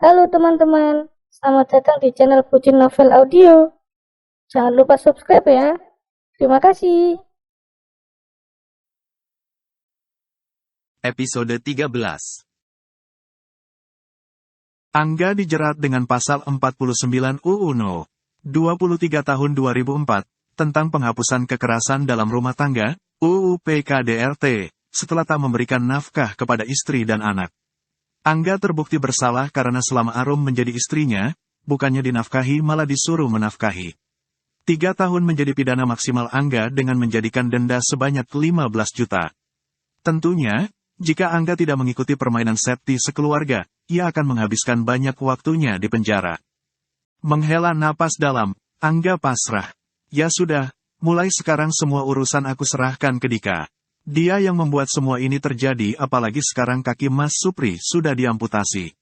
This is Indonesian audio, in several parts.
Halo teman-teman, selamat datang di channel Pucin Novel Audio. Jangan lupa subscribe ya. Terima kasih. Episode 13. Angga dijerat dengan pasal 49 UU No. 23 tahun 2004 tentang penghapusan kekerasan dalam rumah tangga, UU PKDRT, setelah tak memberikan nafkah kepada istri dan anak. Angga terbukti bersalah karena selama Arum menjadi istrinya, bukannya dinafkahi malah disuruh menafkahi. 3 tahun menjadi pidana maksimal Angga dengan menjadikan denda sebanyak 15 juta. Tentunya, jika Angga tidak mengikuti permainan Septi sekeluarga, ia akan menghabiskan banyak waktunya di penjara. Menghela napas dalam, Angga pasrah. Ya sudah, mulai sekarang semua urusan aku serahkan ke Dika. Dia yang membuat semua ini terjadi, apalagi sekarang kaki Mas Supri sudah diamputasi.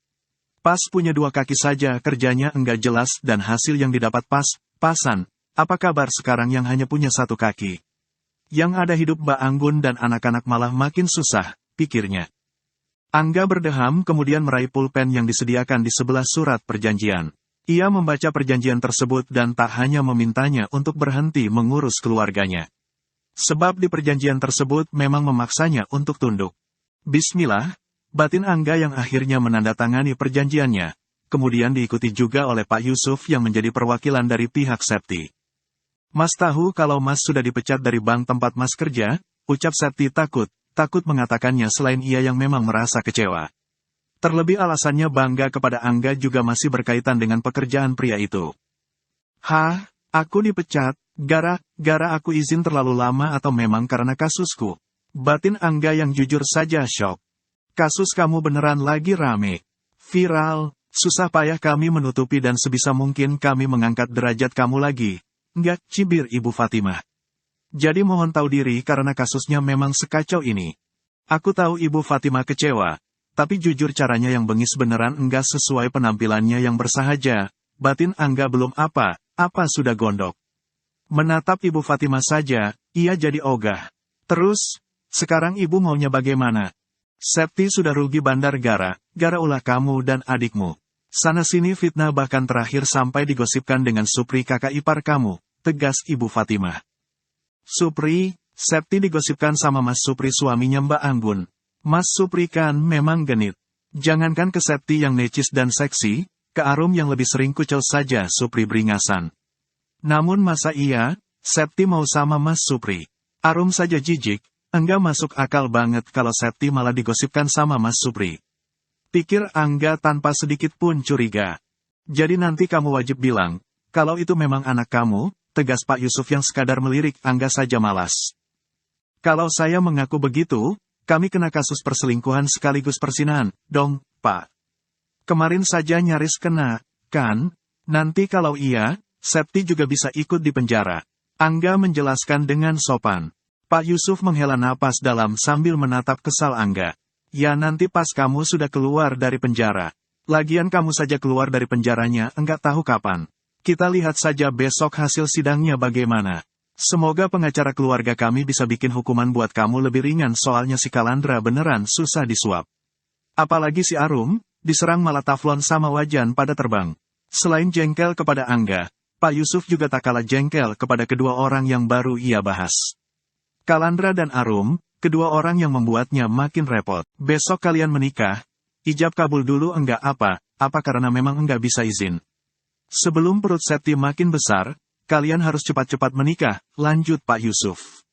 Pas punya 2 kaki saja kerjanya enggak jelas dan hasil yang didapat pas-pasan. Apa kabar sekarang yang hanya punya 1 kaki? Yang ada hidup Mbak Anggun dan anak-anak malah makin susah, pikirnya. Angga berdeham kemudian meraih pulpen yang disediakan di sebelah surat perjanjian. Ia membaca perjanjian tersebut dan tak hanya memintanya untuk berhenti mengurus keluarganya. Sebab di perjanjian tersebut memang memaksanya untuk tunduk. Bismillah, batin Angga yang akhirnya menandatangani perjanjiannya, kemudian diikuti juga oleh Pak Yusuf yang menjadi perwakilan dari pihak Septi. Mas tahu kalau Mas sudah dipecat dari bank tempat Mas kerja, ucap Septi takut mengatakannya selain ia yang memang merasa kecewa. Terlebih alasannya bangga kepada Angga juga masih berkaitan dengan pekerjaan pria itu. Hah, aku dipecat, gara-gara aku izin terlalu lama atau memang karena kasusku? Batin Angga yang jujur saja syok. Kasus kamu beneran lagi rame. Viral, susah payah kami menutupi dan sebisa mungkin kami mengangkat derajat kamu lagi. Enggak, cibir Ibu Fatimah. Jadi mohon tahu diri karena kasusnya memang sekacau ini. Aku tahu Ibu Fatimah kecewa, tapi jujur caranya yang bengis beneran enggak sesuai penampilannya yang bersahaja. Batin Angga belum apa sudah gondok. Menatap Ibu Fatimah saja, ia jadi ogah. Terus, sekarang Ibu maunya bagaimana? Septi sudah rugi bandar gara ulah kamu dan adikmu. Sana-sini fitnah bahkan terakhir sampai digosipkan dengan Supri kakak ipar kamu, tegas Ibu Fatimah. Supri, Septi digosipkan sama Mas Supri suaminya Mbak Anggun. Mas Supri kan memang genit. Jangankan ke Septi yang necis dan seksi, ke Arum yang lebih sering kucel saja Supri beringasan. Namun masa iya, Septi mau sama Mas Supri? Arum saja jijik, enggak masuk akal banget kalau Septi malah digosipkan sama Mas Supri. Pikir Angga tanpa sedikit pun curiga. Jadi nanti kamu wajib bilang, kalau itu memang anak kamu, tegas Pak Yusuf yang sekadar melirik Angga saja malas. Kalau saya mengaku begitu, kami kena kasus perselingkuhan sekaligus persinahan, dong, Pak. Kemarin saja nyaris kena, kan? Nanti kalau iya, Septi juga bisa ikut di penjara. Angga menjelaskan dengan sopan. Pak Yusuf menghela napas dalam sambil menatap kesal Angga. Ya nanti pas kamu sudah keluar dari penjara. Lagian kamu saja keluar dari penjaranya enggak tahu kapan. Kita lihat saja besok hasil sidangnya bagaimana. Semoga pengacara keluarga kami bisa bikin hukuman buat kamu lebih ringan soalnya si Kalandra beneran susah disuap. Apalagi si Arum, diserang malah taflon sama wajan pada terbang. Selain jengkel kepada Angga, Pak Yusuf juga tak kalah jengkel kepada kedua orang yang baru ia bahas. Kalandra dan Arum, kedua orang yang membuatnya makin repot. Besok kalian menikah, ijab kabul dulu enggak apa karena memang enggak bisa izin. Sebelum perut Septi makin besar, kalian harus cepat-cepat menikah, lanjut Pak Yusuf.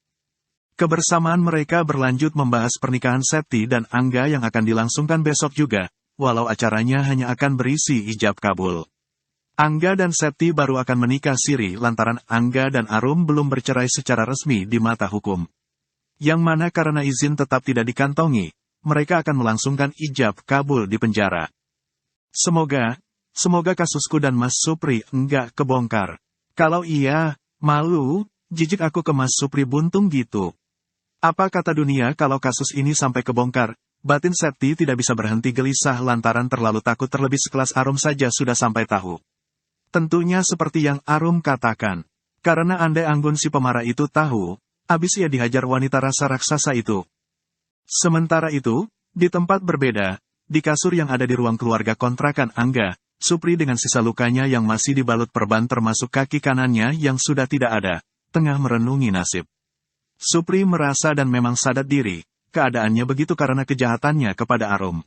Kebersamaan mereka berlanjut membahas pernikahan Septi dan Angga yang akan dilangsungkan besok juga, walau acaranya hanya akan berisi ijab kabul. Angga dan Septi baru akan menikah siri lantaran Angga dan Arum belum bercerai secara resmi di mata hukum. Yang mana karena izin tetap tidak dikantongi, mereka akan melangsungkan ijab kabul di penjara. Semoga kasusku dan Mas Supri enggak kebongkar. Kalau iya, malu, jijik aku ke Mas Supri buntung gitu. Apa kata dunia kalau kasus ini sampai kebongkar? Batin Septi tidak bisa berhenti gelisah lantaran terlalu takut terlebih sekelas Arum saja sudah sampai tahu. Tentunya seperti yang Arum katakan. Karena andai Anggun si pemarah itu tahu, abis ia dihajar wanita rasa raksasa itu. Sementara itu, di tempat berbeda, di kasur yang ada di ruang keluarga kontrakan Angga, Supri dengan sisa lukanya yang masih dibalut perban termasuk kaki kanannya yang sudah tidak ada, tengah merenungi nasib. Supri merasa dan memang sadar diri, keadaannya begitu karena kejahatannya kepada Arum.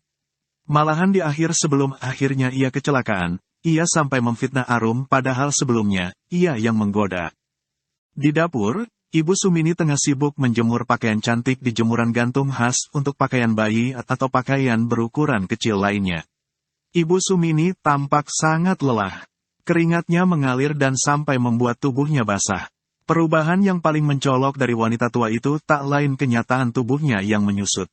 Malahan di akhir sebelum akhirnya ia kecelakaan, ia sampai memfitnah Arum padahal sebelumnya, ia yang menggoda. Di dapur, Ibu Sumini tengah sibuk menjemur pakaian cantik di jemuran gantung khas untuk pakaian bayi atau pakaian berukuran kecil lainnya. Ibu Sumini tampak sangat lelah. Keringatnya mengalir dan sampai membuat tubuhnya basah. Perubahan yang paling mencolok dari wanita tua itu tak lain kenyataan tubuhnya yang menyusut.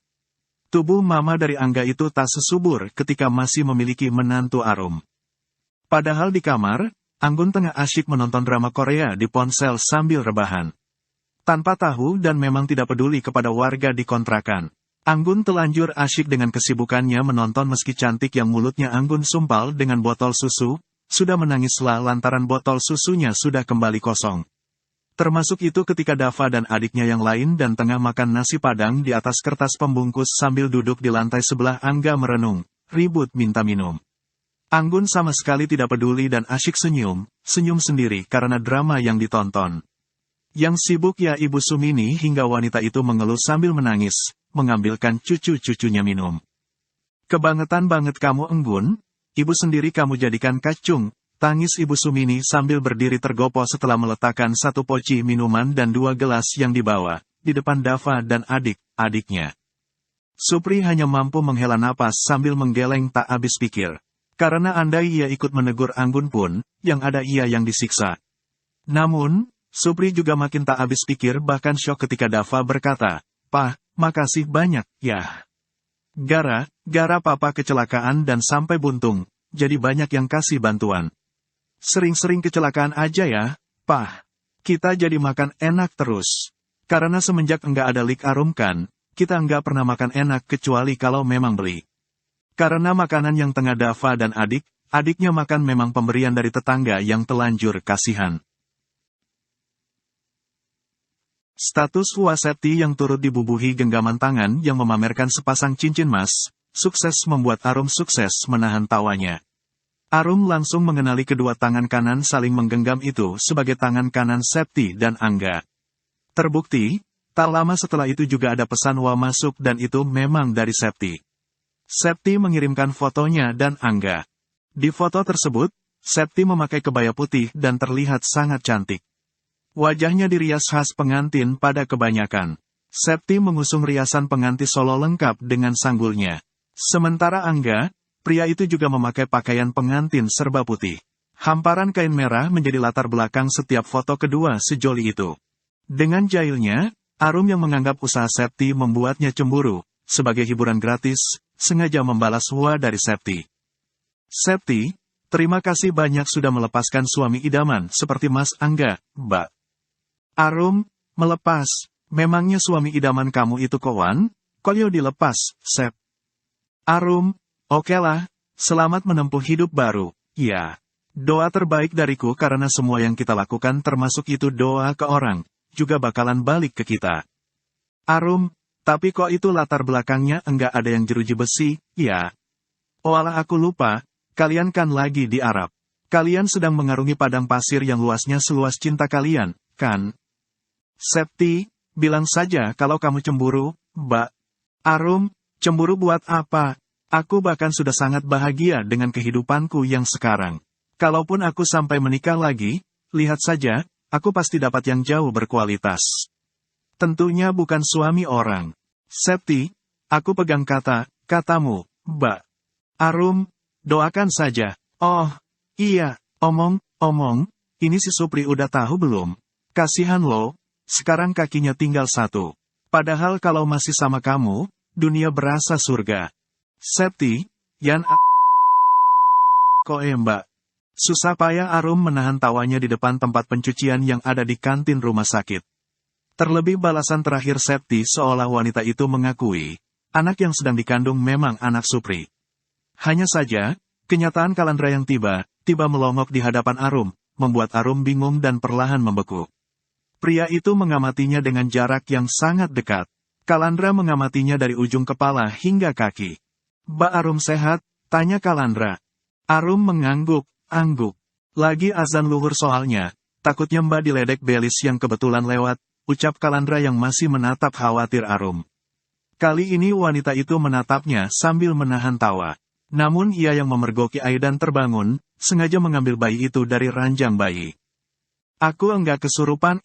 Tubuh mama dari Angga itu tak sesubur ketika masih memiliki menantu Arum. Padahal di kamar, Anggun tengah asyik menonton drama Korea di ponsel sambil rebahan. Tanpa tahu dan memang tidak peduli kepada warga di kontrakan. Anggun telanjur asyik dengan kesibukannya menonton meski cantik yang mulutnya Anggun sumpal dengan botol susu, sudah menangislah lantaran botol susunya sudah kembali kosong. Termasuk itu ketika Dava dan adiknya yang lain dan tengah makan nasi padang di atas kertas pembungkus sambil duduk di lantai sebelah Angga merenung, ribut minta minum. Anggun sama sekali tidak peduli dan asyik senyum sendiri karena drama yang ditonton. Yang sibuk ya Ibu Sumini hingga wanita itu mengeluh sambil menangis, mengambilkan cucu-cucunya minum. Kebangetan banget kamu Enggun, ibu sendiri kamu jadikan kacung, tangis Ibu Sumini sambil berdiri tergopoh setelah meletakkan satu poci minuman dan 2 gelas yang dibawa, di depan Dava dan adik-adiknya. Supri hanya mampu menghela napas sambil menggeleng tak habis pikir. Karena andai ia ikut menegur Anggun pun, yang ada ia yang disiksa. Namun, Supri juga makin tak habis pikir bahkan syok ketika Dava berkata, "Pah, makasih banyak, ya. Gara papa kecelakaan dan sampai buntung, jadi banyak yang kasih bantuan. Sering-sering kecelakaan aja ya, Pah. Kita jadi makan enak terus. Karena semenjak enggak ada Lik Arum kan, kita enggak pernah makan enak kecuali kalau memang beli. Karena makanan yang tengah Dava dan adiknya makan memang pemberian dari tetangga yang telanjur kasihan." Status Wasepti yang turut dibubuhi genggaman tangan yang memamerkan sepasang cincin emas, sukses membuat Arum sukses menahan tawanya. Arum langsung mengenali kedua tangan kanan saling menggenggam itu sebagai tangan kanan Septi dan Angga. Terbukti, tak lama setelah itu juga ada pesan Wa masuk dan itu memang dari Septi. Septi mengirimkan fotonya dan Angga. Di foto tersebut, Septi memakai kebaya putih dan terlihat sangat cantik. Wajahnya dirias khas pengantin pada kebanyakan. Septi mengusung riasan pengantin solo lengkap dengan sanggulnya. Sementara Angga, pria itu juga memakai pakaian pengantin serba putih. Hamparan kain merah menjadi latar belakang setiap foto kedua sejoli itu. Dengan jahilnya, Arum yang menganggap usaha Septi membuatnya cemburu, sebagai hiburan gratis, sengaja membalas Wa dari Septi. "Septi, terima kasih banyak sudah melepaskan suami idaman seperti Mas Angga, Mbak." "Arum, melepas, memangnya suami idaman kamu itu kawan? Kolyo dilepas, Sep." "Arum, okelah, selamat menempuh hidup baru, ya. Doa terbaik dariku karena semua yang kita lakukan termasuk itu doa ke orang, juga bakalan balik ke kita." "Arum, tapi kok itu latar belakangnya enggak ada yang jeruji besi, ya?" "Oalah aku lupa, kalian kan lagi di Arab. Kalian sedang mengarungi padang pasir yang luasnya seluas cinta kalian, kan?" "Septi, bilang saja kalau kamu cemburu, Mbak." "Arum, cemburu buat apa? Aku bahkan sudah sangat bahagia dengan kehidupanku yang sekarang. Kalaupun aku sampai menikah lagi, lihat saja, aku pasti dapat yang jauh berkualitas. Tentunya bukan suami orang. Septi, aku pegang katamu, Mbak." "Arum, doakan saja." "Oh, iya, omong, ini si Supri udah tahu belum? Kasihan loh. Sekarang kakinya tinggal 1. Padahal kalau masih sama kamu, dunia berasa surga." "Septi, Yan Mbak." Susah payah Arum menahan tawanya di depan tempat pencucian yang ada di kantin rumah sakit. Terlebih balasan terakhir Septi seolah wanita itu mengakui, anak yang sedang dikandung memang anak Supri. Hanya saja, kenyataan Kalandra yang tiba melongok di hadapan Arum, membuat Arum bingung dan perlahan membeku. Pria itu mengamatinya dengan jarak yang sangat dekat. Kalandra mengamatinya dari ujung kepala hingga kaki. Mbak Arum sehat? Tanya Kalandra. Arum mengangguk-angguk. Lagi azan luhur soalnya, takutnya Mbak diledek belis yang kebetulan lewat, ucap Kalandra yang masih menatap khawatir Arum. Kali ini wanita itu menatapnya sambil menahan tawa. Namun ia yang memergoki Aidan terbangun, sengaja mengambil bayi itu dari ranjang bayi. Aku enggak kesurupan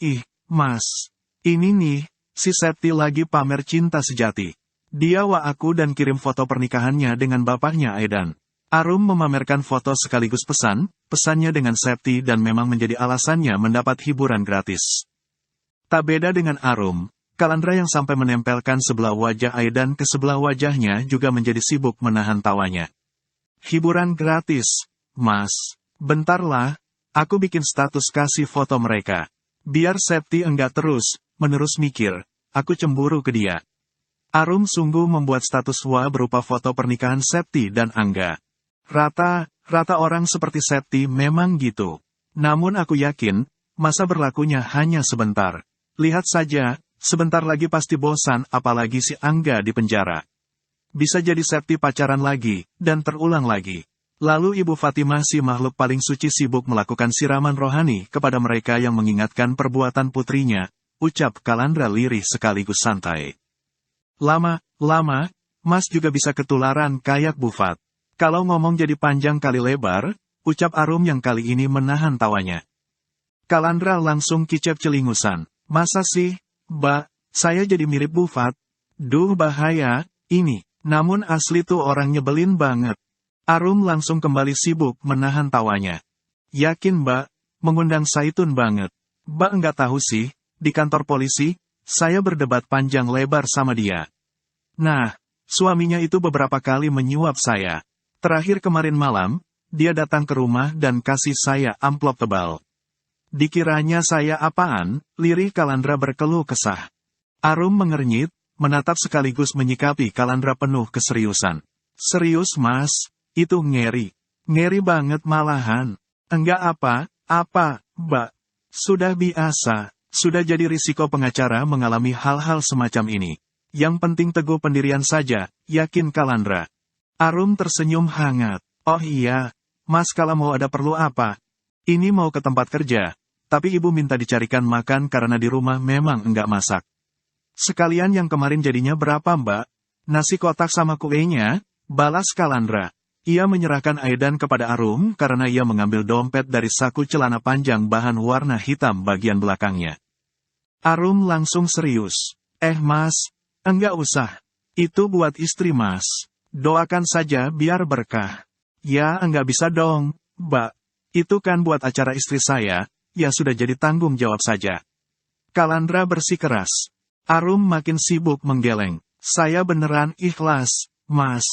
Mas. Ini nih, si Septi lagi pamer cinta sejati. Dia wa aku dan kirim foto pernikahannya dengan bapaknya Aidan. Arum memamerkan foto sekaligus pesannya dengan Septi dan memang menjadi alasannya mendapat hiburan gratis. Tak beda dengan Arum, Kalandra yang sampai menempelkan sebelah wajah Aidan ke sebelah wajahnya juga menjadi sibuk menahan tawanya. Hiburan gratis, Mas. Bentarlah, aku bikin status kasih foto mereka. Biar Septi enggak terus-menerus mikir, aku cemburu ke dia. Arum sungguh membuat status berupa foto pernikahan Septi dan Angga. Rata orang seperti Septi memang gitu. Namun aku yakin, masa berlakunya hanya sebentar. Lihat saja, sebentar lagi pasti bosan apalagi si Angga di penjara. Bisa jadi Septi pacaran lagi, dan terulang lagi. Lalu Ibu Fatimah si makhluk paling suci sibuk melakukan siraman rohani kepada mereka yang mengingatkan perbuatan putrinya, ucap Kalandra lirih sekaligus santai. Lama, Mas juga bisa ketularan kayak Bufat. Kalau ngomong jadi panjang kali lebar, ucap Arum yang kali ini menahan tawanya. Kalandra langsung kicep celingusan. Masa sih, Mbak, saya jadi mirip Bufat? Duh bahaya, ini. Namun asli tuh orang nyebelin banget. Arum langsung kembali sibuk menahan tawanya. Yakin Mbak, mengundang Saitun banget. Mbak enggak tahu sih, di kantor polisi, saya berdebat panjang lebar sama dia. Nah, suaminya itu beberapa kali menyuap saya. Terakhir kemarin malam, dia datang ke rumah dan kasih saya amplop tebal. Dikiranya saya apaan, lirih Kalandra berkeluh kesah. Arum mengernyit, menatap sekaligus menyikapi Kalandra penuh keseriusan. Serius Mas, itu ngeri. Ngeri banget malahan. Enggak apa, Mbak. Sudah biasa, sudah jadi risiko pengacara mengalami hal-hal semacam ini. Yang penting teguh pendirian saja, yakin Kalandra. Arum tersenyum hangat. Oh iya, Mas kalau mau ada perlu apa? Ini mau ke tempat kerja, tapi ibu minta dicarikan makan karena di rumah memang enggak masak. Sekalian yang kemarin jadinya berapa Mbak? Nasi kotak sama kuenya? Balas Kalandra. Ia menyerahkan Aidan kepada Arum karena ia mengambil dompet dari saku celana panjang bahan warna hitam bagian belakangnya. Arum langsung serius. Mas, enggak usah. Itu buat istri Mas. Doakan saja biar berkah. Ya enggak bisa dong, Mbak. Itu kan buat acara istri saya, ya sudah jadi tanggung jawab saja. Kalandra bersikeras. Arum makin sibuk menggeleng. Saya beneran ikhlas, Mas.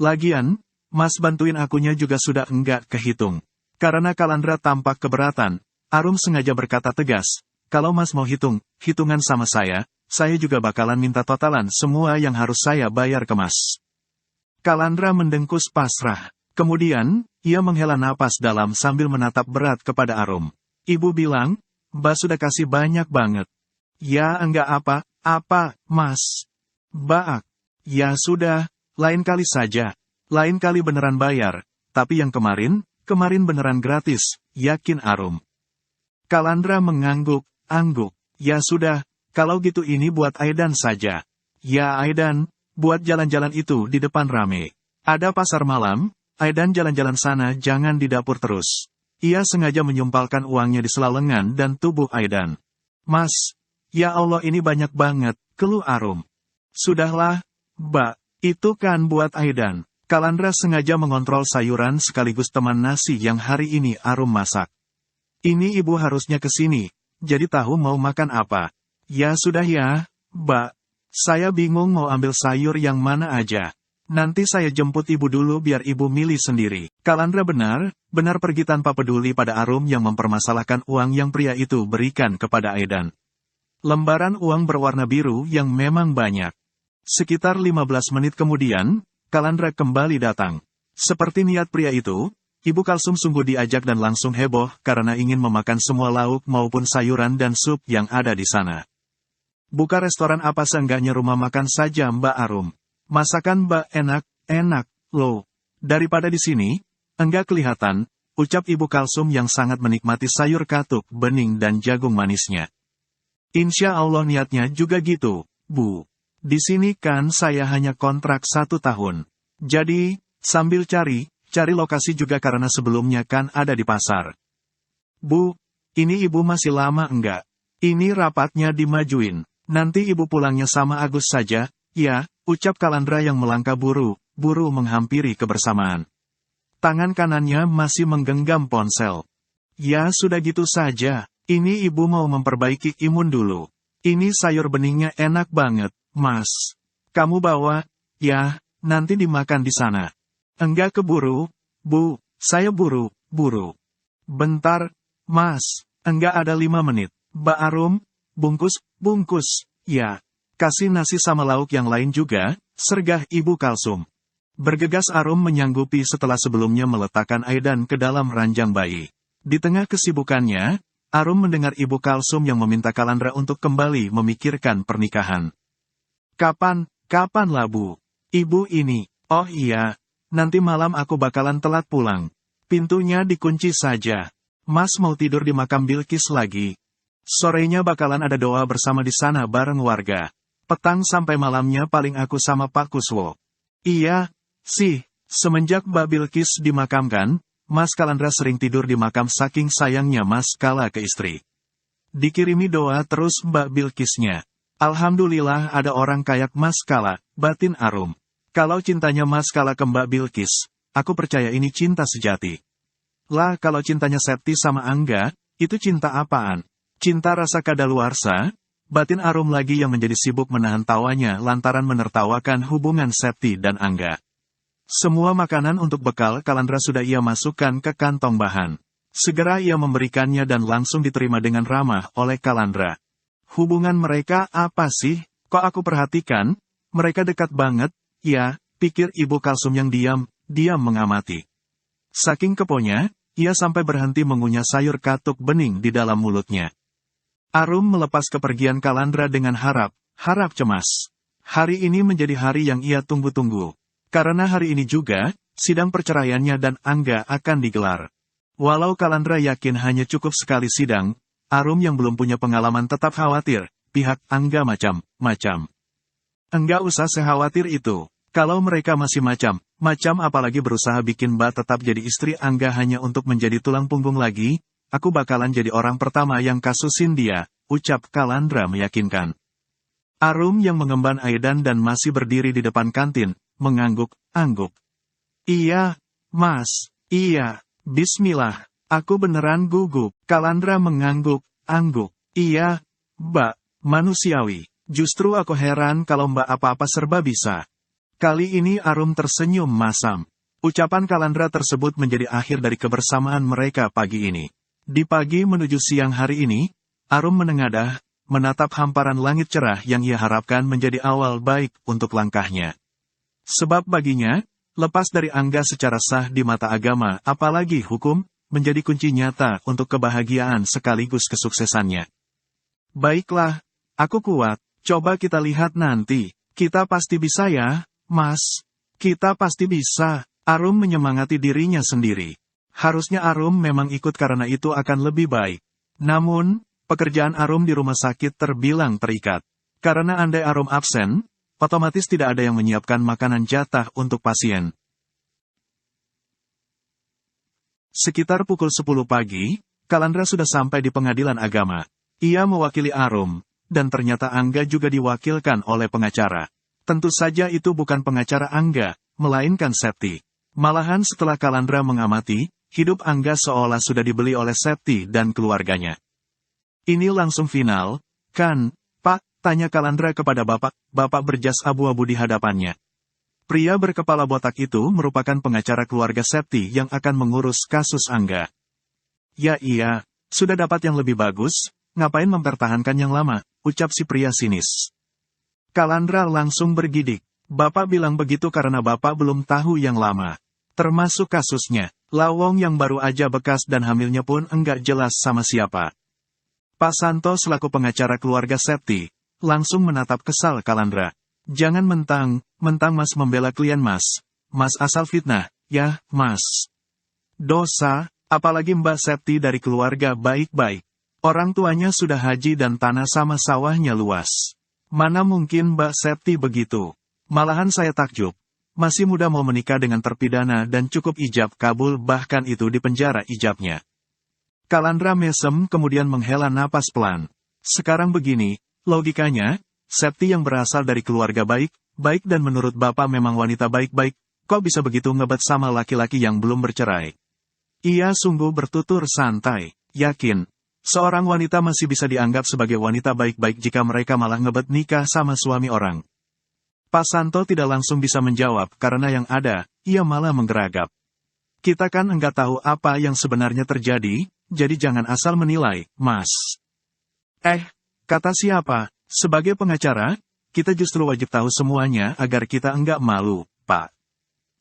Lagian, Mas bantuin akunya juga sudah enggak kehitung. Karena Kalandra tampak keberatan, Arum sengaja berkata tegas, kalau Mas mau hitungan sama saya juga bakalan minta totalan semua yang harus saya bayar ke Mas. Kalandra mendengkus pasrah. Kemudian, ia menghela napas dalam sambil menatap berat kepada Arum. Ibu bilang, Mbak sudah kasih banyak banget. Ya enggak apa, Mas. Mbak, ya sudah, lain kali saja. Lain kali beneran bayar, tapi yang kemarin beneran gratis, yakin Arum. Kalandra mengangguk-angguk. Ya sudah, kalau gitu ini buat Aidan saja. Ya Aidan, buat jalan-jalan itu di depan rame. Ada pasar malam, Aidan jalan-jalan sana jangan di dapur terus. Ia sengaja menyumpalkan uangnya di sela lengan dan tubuh Aidan. Mas, ya Allah ini banyak banget, keluh Arum. Sudahlah, Mbak, itu kan buat Aidan. Kalandra sengaja mengontrol sayuran sekaligus teman nasi yang hari ini Arum masak. Ini ibu harusnya ke sini, jadi tahu mau makan apa. Ya sudah ya, Mbak. Saya bingung mau ambil sayur yang mana aja. Nanti saya jemput ibu dulu biar ibu milih sendiri. Kalandra benar pergi tanpa peduli pada Arum yang mempermasalahkan uang yang pria itu berikan kepada Aidan. Lembaran uang berwarna biru yang memang banyak. Sekitar 15 menit kemudian, Kalandra kembali datang. Seperti niat pria itu, Ibu Kalsum sungguh diajak dan langsung heboh karena ingin memakan semua lauk maupun sayuran dan sup yang ada di sana. Buka restoran apa seenggaknya rumah makan saja Mbak Arum. Masakan Mbak enak, enak, loh. Daripada di sini, enggak kelihatan, ucap Ibu Kalsum yang sangat menikmati sayur katuk, bening dan jagung manisnya. Insya Allah niatnya juga gitu, Bu. Di sini kan saya hanya kontrak 1 tahun. Jadi, sambil cari lokasi juga karena sebelumnya kan ada di pasar. Bu, ini Ibu masih lama enggak? Ini rapatnya dimajuin. Nanti Ibu pulangnya sama Agus saja, ya, ucap Kalandra yang melangkah buru menghampiri kebersamaan. Tangan kanannya masih menggenggam ponsel. Ya sudah gitu saja, ini Ibu mau memperbaiki imun dulu. Ini sayur beningnya enak banget, Mas. Kamu bawa, ya, nanti dimakan di sana. Enggak keburu, Bu, saya buru. Bentar, Mas, enggak ada 5 menit. Mbak Arum, bungkus, ya. Kasih nasi sama lauk yang lain juga, sergah Ibu Kalsum. Bergegas Arum menyanggupi setelah sebelumnya meletakkan Aidan ke dalam ranjang bayi. Di tengah kesibukannya, Arum mendengar Ibu Kalsum yang meminta Kalandra untuk kembali memikirkan pernikahan. Kapan lah Bu? Ibu ini, oh iya, nanti malam aku bakalan telat pulang. Pintunya dikunci saja. Mas mau tidur di makam Bilqis lagi. Sorenya bakalan ada doa bersama di sana bareng warga. Petang sampai malamnya paling aku sama Pak Kuswo. Iya, sih, semenjak Mbak Bilqis dimakamkan, Mas Kalandra sering tidur di makam saking sayangnya Mas Kala ke istri. Dikirimi doa terus Mbak Bilqisnya. Alhamdulillah ada orang kayak Mas Kala, batin Arum. Kalau cintanya Mas Kala ke Mbak Bilqis, aku percaya ini cinta sejati. Lah kalau cintanya Septi sama Angga, itu cinta apaan? Cinta rasa kadaluarsa? Batin Arum lagi yang menjadi sibuk menahan tawanya lantaran menertawakan hubungan Septi dan Angga. Semua makanan untuk bekal Kalandra sudah ia masukkan ke kantong bahan. Segera ia memberikannya dan langsung diterima dengan ramah oleh Kalandra. Hubungan mereka apa sih? Kok aku perhatikan? Mereka dekat banget, ya, pikir Ibu Kalsum yang diam mengamati. Saking keponya, ia sampai berhenti mengunyah sayur katuk bening di dalam mulutnya. Arum melepas kepergian Kalandra dengan harap cemas. Hari ini menjadi hari yang ia tunggu-tunggu. Karena hari ini juga, sidang perceraiannya dan Angga akan digelar. Walau Kalandra yakin hanya cukup sekali sidang, Arum yang belum punya pengalaman tetap khawatir, pihak Angga macam-macam. Enggak usah sekhawatir itu. Kalau mereka masih macam apalagi berusaha bikin Mbak tetap jadi istri Angga hanya untuk menjadi tulang punggung lagi, aku bakalan jadi orang pertama yang kasusin dia, ucap Kalandra meyakinkan. Arum yang mengemban Aidan dan masih berdiri di depan kantin, mengangguk-angguk. Iya, Mas, iya, bismillah, aku beneran gugup. Kalandra mengangguk-angguk. Iya, Mbak, manusiawi. Justru aku heran kalau Mbak apa-apa serba bisa. Kali ini Arum tersenyum masam. Ucapan Kalandra tersebut menjadi akhir dari kebersamaan mereka pagi ini. Di pagi menuju siang hari ini, Arum menengadah, menatap hamparan langit cerah yang ia harapkan menjadi awal baik untuk langkahnya. Sebab baginya, lepas dari Angga secara sah di mata agama, apalagi hukum, menjadi kunci nyata untuk kebahagiaan sekaligus kesuksesannya. Baiklah, aku kuat, coba kita lihat nanti. Kita pasti bisa ya, Mas. Kita pasti bisa. Arum menyemangati dirinya sendiri. Harusnya Arum memang ikut karena itu akan lebih baik. Namun, pekerjaan Arum di rumah sakit terbilang terikat. Karena andai Arum absen, otomatis tidak ada yang menyiapkan makanan jatah untuk pasien. Sekitar pukul 10 pagi, Kalandra sudah sampai di pengadilan agama. Ia mewakili Arum, dan ternyata Angga juga diwakilkan oleh pengacara. Tentu saja itu bukan pengacara Angga, melainkan Septi. Malahan setelah Kalandra mengamati, hidup Angga seolah sudah dibeli oleh Septi dan keluarganya. Ini langsung final, kan, Pak? Tanya Kalandra kepada bapak berjas abu-abu di hadapannya. Pria berkepala botak itu merupakan pengacara keluarga Septi yang akan mengurus kasus Angga. Ya iya, sudah dapat yang lebih bagus, ngapain mempertahankan yang lama, ucap si pria sinis. Kalandra langsung bergidik. Bapak bilang begitu karena bapak belum tahu yang lama. Termasuk kasusnya, Lawong yang baru aja bekas dan hamilnya pun enggak jelas sama siapa. Pak Santo selaku pengacara keluarga Septi, langsung menatap kesal Kalandra. Jangan mentang Mas membela klien Mas. Mas asal fitnah, ya, Mas. Dosa, apalagi Mbak Septi dari keluarga baik-baik. Orang tuanya sudah haji dan tanah sama sawahnya luas. Mana mungkin Mbak Septi begitu? Malahan saya takjub. Masih muda mau menikah dengan terpidana dan cukup ijab kabul, bahkan itu di penjara ijabnya. Kalandra mesem kemudian menghela napas pelan. Sekarang begini, logikanya, Septi yang berasal dari keluarga baik dan menurut Bapak memang wanita baik-baik, kok bisa begitu ngebet sama laki-laki yang belum bercerai? Ia sungguh bertutur santai, yakin. Seorang wanita masih bisa dianggap sebagai wanita baik-baik jika mereka malah ngebet nikah sama suami orang. Pak Santo tidak langsung bisa menjawab karena yang ada, ia malah menggeragap. Kita kan enggak tahu apa yang sebenarnya terjadi, jadi jangan asal menilai, Mas. Kata siapa? Sebagai pengacara, kita justru wajib tahu semuanya agar kita enggak malu, Pak.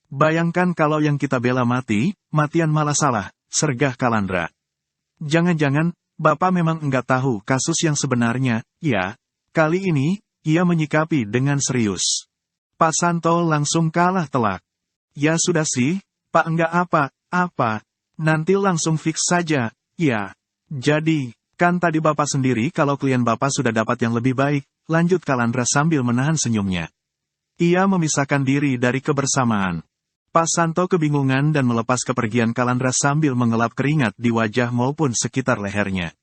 Bayangkan kalau yang kita bela matian malah salah, sergah Kalandra. Jangan-jangan, Bapak memang enggak tahu kasus yang sebenarnya, ya? Kali ini, ia menyikapi dengan serius. Pak Santo langsung kalah telak. Ya sudah sih, Pak enggak apa-apa. Nanti langsung fix saja, ya. Jadi, kan tadi Bapak sendiri kalau klien Bapak sudah dapat yang lebih baik, lanjut Kalandra sambil menahan senyumnya. Ia memisahkan diri dari kebersamaan. Pak Santo kebingungan dan melepas kepergian Kalandra sambil mengelap keringat di wajah maupun sekitar lehernya.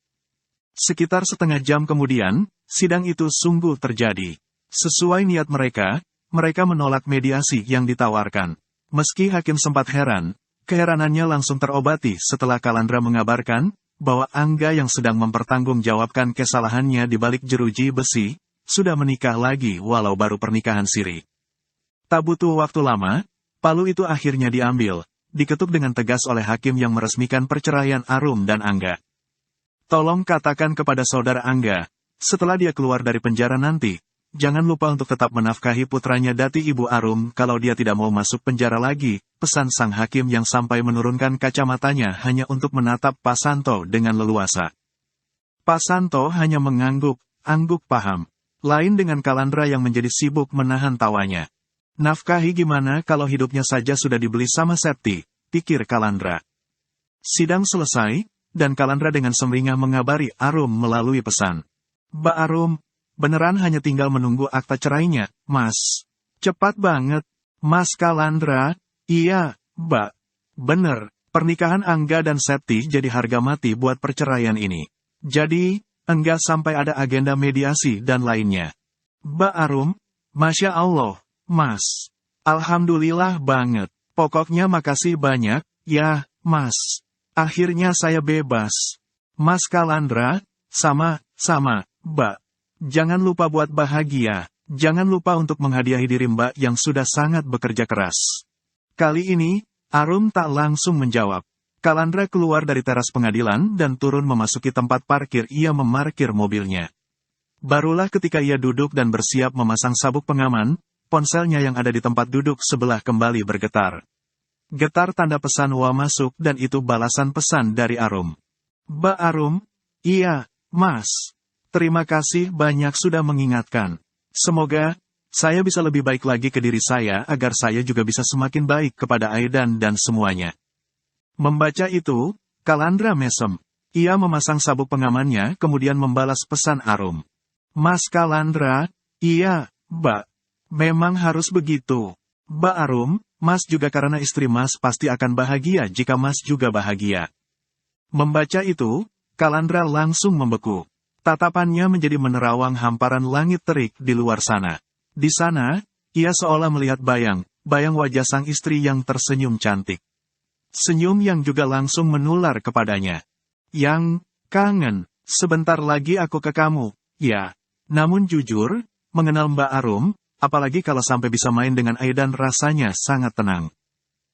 Sekitar setengah jam kemudian, sidang itu sungguh terjadi. Sesuai niat mereka menolak mediasi yang ditawarkan. Meski hakim sempat heran, keheranannya langsung terobati setelah Kalandra mengabarkan bahwa Angga yang sedang mempertanggungjawabkan kesalahannya di balik jeruji besi, sudah menikah lagi walau baru pernikahan siri. Tak butuh waktu lama, palu itu akhirnya diambil, diketuk dengan tegas oleh hakim yang meresmikan perceraian Arum dan Angga. Tolong katakan kepada saudara Angga, setelah dia keluar dari penjara nanti, jangan lupa untuk tetap menafkahi putranya Dati Ibu Arum kalau dia tidak mau masuk penjara lagi, pesan sang hakim yang sampai menurunkan kacamatanya hanya untuk menatap Pak Santo dengan leluasa. Pak Santo hanya mengangguk paham. Lain dengan Kalandra yang menjadi sibuk menahan tawanya. Nafkahi gimana kalau hidupnya saja sudah dibeli sama Septi, pikir Kalandra. Sidang selesai, dan Kalandra dengan sumringah mengabari Arum melalui pesan. Mbak Arum, beneran hanya tinggal menunggu akta cerainya, Mas. Cepat banget. Mas Kalandra, iya, Mbak. Bener, pernikahan Angga dan Septi jadi harga mati buat perceraian ini. Jadi, enggak sampai ada agenda mediasi dan lainnya. Mbak Arum, Masya Allah, Mas. Alhamdulillah banget. Pokoknya makasih banyak, ya, Mas. Akhirnya saya bebas. Mas Kalandra, sama, Mbak. Jangan lupa buat bahagia. Jangan lupa untuk menghadiahi diri Mbak yang sudah sangat bekerja keras. Kali ini, Arum tak langsung menjawab. Kalandra keluar dari teras pengadilan dan turun memasuki tempat parkir. Ia memarkir mobilnya. Barulah ketika ia duduk dan bersiap memasang sabuk pengaman, ponselnya yang ada di tempat duduk sebelah kembali bergetar. Getar tanda pesan "Wa masuk" dan itu balasan pesan dari Arum. Mbak Arum, iya, Mas. Terima kasih banyak sudah mengingatkan. Semoga saya bisa lebih baik lagi ke diri saya agar saya juga bisa semakin baik kepada Aidan dan semuanya. Membaca itu, Kalandra mesem. Ia memasang sabuk pengamannya kemudian membalas pesan Arum. Mas Kalandra, iya, Mbak. Memang harus begitu. Mbak Arum, Mas juga karena istri Mas pasti akan bahagia jika Mas juga bahagia. Membaca itu, Kalandra langsung membeku. Tatapannya menjadi menerawang hamparan langit terik di luar sana. Di sana, ia seolah melihat bayang wajah sang istri yang tersenyum cantik. Senyum yang juga langsung menular kepadanya. Yang, kangen, sebentar lagi aku ke kamu, ya. Namun jujur, mengenal Mbak Arum, apalagi kalau sampai bisa main dengan Aidan rasanya sangat tenang.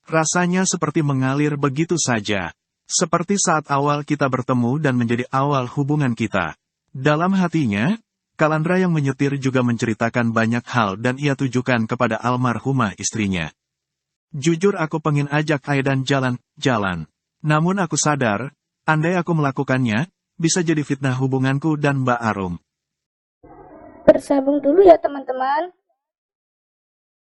Rasanya seperti mengalir begitu saja. Seperti saat awal kita bertemu dan menjadi awal hubungan kita. Dalam hatinya, Kalandra yang menyetir juga menceritakan banyak hal dan ia tujukan kepada almarhumah istrinya. Jujur aku pengen ajak Aidan jalan-jalan. Namun aku sadar, andai aku melakukannya, bisa jadi fitnah hubunganku dan Mbak Arum. Bersambung dulu ya teman-teman.